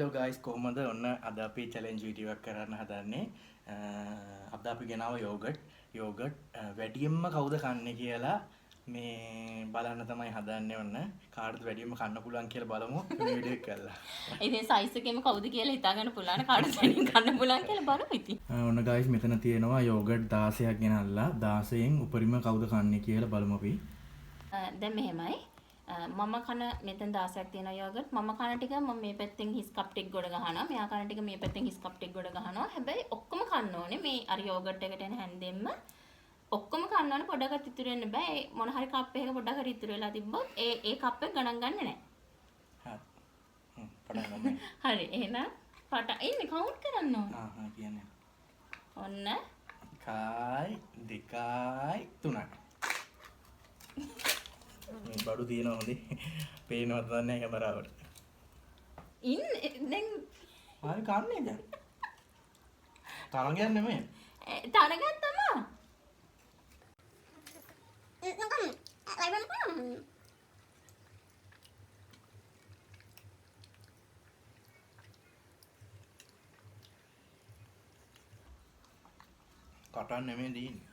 hello guys කොහොමද ඔන්න අද අපි challenge video එකක් කරන්න හදන්නේ අද අපි ගෙනාව yogurt වැඩියෙන්ම කවුද කන්නේ කියලා මේ බලන්න තමයි හදන්නේ ඔන්න කාටද වැඩියෙන්ම කන්න පුළුවන් කියලා බලමු මේ වීඩියෝ එක කරලා. ඉතින් සයිස් එකෙම කවුද කියලා හිතා ගන්න පුළුවන් කාටද වැඩියෙන් කන්න පුළුවන් කියලා බලමු ඉතින්. ඔන්න guys මෙතන තියෙනවා yogurt 16ක් ගෙනල්ලා 16න් උපරිම කවුද කන්නේ කියලා බලමු අපි. දැන් මෙහෙමයි මම කන මෙතන 16ක් තියෙන යෝගට් මම කන ටික මම මේ පැත්තෙන් හිස් කප් ටික ගොඩ ගහනවා මෙයා කන ටික මේ පැත්තෙන් හිස් කප් ටික ගොඩ ගහනවා හැබැයි ඔක්කොම කන්න ඕනේ මේ අර යෝගට් එකට එන හැන්දෙන්න ඔක්කොම කන්න ඕනේ පොඩකට ඉතුරු වෙන්න බෑ ඒ මොන හරි කප් එකක පොඩකට ඉතුරු වෙලා තිබ්බොත් ඒ කප් එක ගණන් ගන්නෙ නෑ පටන් ගමු හරි එහෙනම් පටන් ඉන්නේ කවුන්ට් කරන්න ඕනේ කියන්නේ ඔන්න 1 2 3 මේ බඩු තියෙනවා හොඳේ පේනවද දන්නේ නැහැ කැමරාවට දැන් ආයි කන්නේ දැන් තරංගයක් නෙමෙයි තරගයක් තමයි කටන් නෙමෙයි දීන්නේ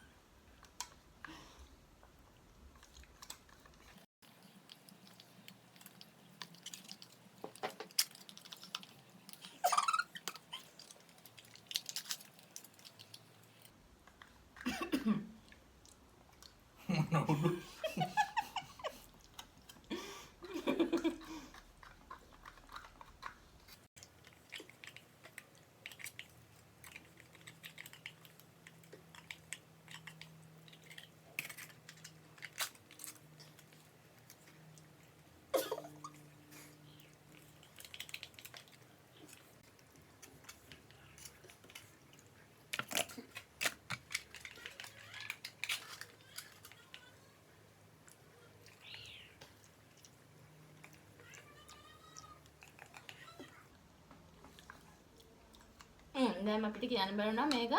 දැන් අපිට කියන්න බැරුණා මේක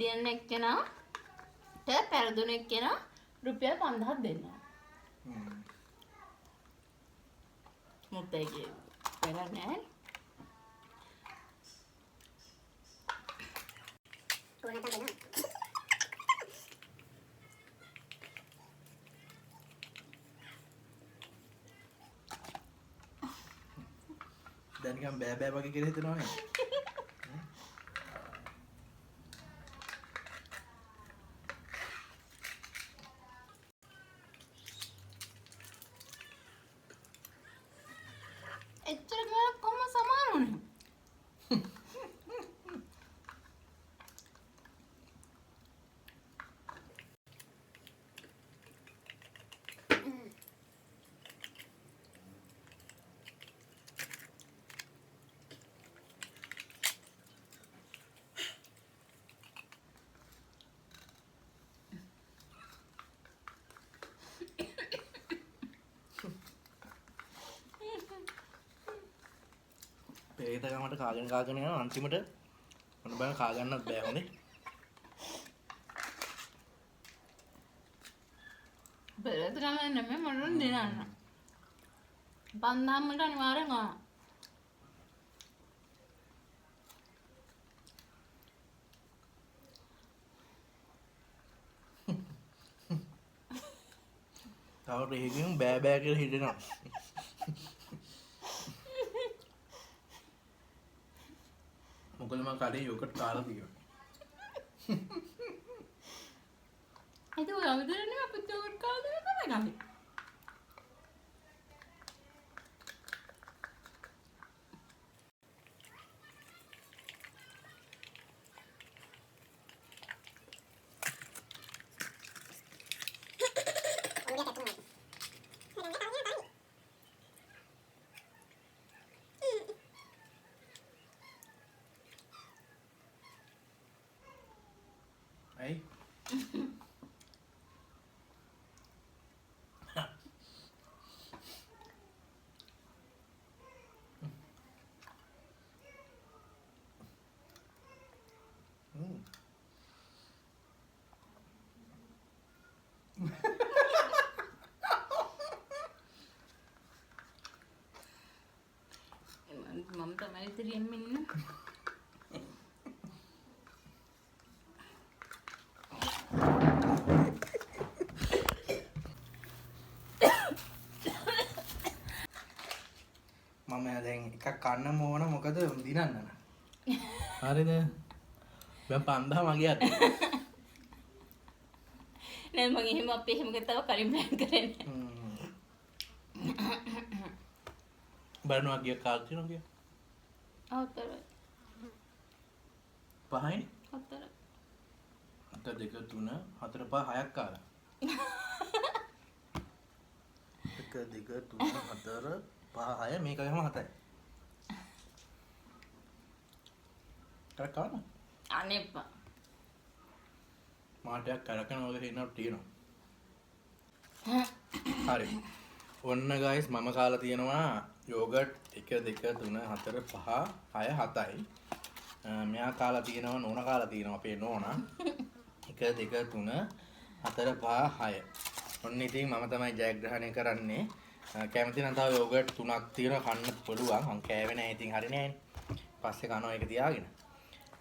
දින එක්කෙනාට පෙරදුන එක්කෙනා රුපියල් 5000ක් දෙනවා. මුත්තේ කිය. පෙරන්නේ. දැන් නිකන් බෑ බෑ වගේ කියලා හිතනවනේ. එච්චර ගානක් කොහොම සමාන වුනේ? පෙරේතකමට කාගෙන යනවා අන්තිමට මොන බෑ කා ගන්නත් බෑ හොඳේ. පෙරේතකම නෙමෙයි මොනවද දෙනන්න. 5000කට අනිවාර්යෙන් ආ. තව රේගෙන් බෑ බෑ කියලා හිතෙනවා. මොකද මම කඩේ යෝගට් කාලා තියෙනවා. ඒක ඔය අවුදරනේ අපිට යෝගට් කාලා දෙන්න තමයි. Ấy. ඉතිරියෙම ඉන්න. මම දැන් එකක් කන්න ඕන මොකද දිනන්න. හරිද? මම පන්දා මගේ අත. නෑ මම එහෙම අපි එහෙම ගත්තව කලින් ප්ලෑන් කරන්නේ. බලනවා ගිය කාලේ තියෙනවා කිය. හතර. පහයි. හතර. 1 2 3 4 5 6ක් කාලා. 1 2 3 4 5 6 මේක ගම 7යි. කරක් කාලා. අනේපා. මාටයක් කරකන වගේ හිනක් තියෙනවා. හරි. ඔන්න ගයිස් මම කාලා තියෙනවා යෝගට් 1 2 3 4 5 6 7යි. මෙයා කාලා තියෙනවා නෝනා කාලා තියෙනවා අපේ නෝනා. 1 2 3 4 5 6. ඔන්න ඉතින් මම තමයි ජයග්‍රහණය කරන්නේ. කැමති නම් තව යෝගට් 3ක් තියෙනවා කන්න පුළුවන්. මං කෑවේ නැහැ ඉතින් හරිනේ. පස්සේ කනවා ඒක තියාගෙන.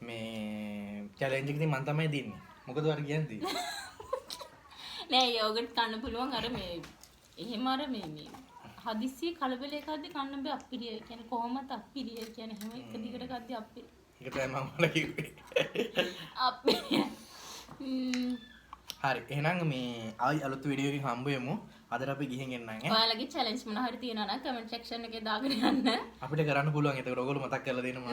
මේ චැලෙන්ජ් එක ඉතින් මං තමයි දෙන්නේ. මොකද වර කියන්නේ? නෑ යෝගට් කන්න පුළුවන් අර මේ එහෙම අර මේ හදිස්සිය කලබලයකදී කන්න බෑ අප්පිරිය. කියන්නේ කොහොමද අප්පිරිය කියන්නේ හැම එක දිගට ගද්දී අප්පිරිය. ඒක තමයි මම වල කිව්වේ. අප්පිරිය. හරි එහෙනම් මේ ආයි අලුත් වීඩියෝ එකකින් හම්බ වෙමු. අදට අපි ගිහින් එන්නම් ඈ. ඔයාලගේ චැලෙන්ජ් මොනවා හරි තියෙනවා නම් කමෙන්ට් සෙක්ෂන් එකේ දාගෙන යන්න. අපිට කරන්න පුළුවන්. ඒක ඔයගොල්ලෝ මතක් කරලා දෙන්න මම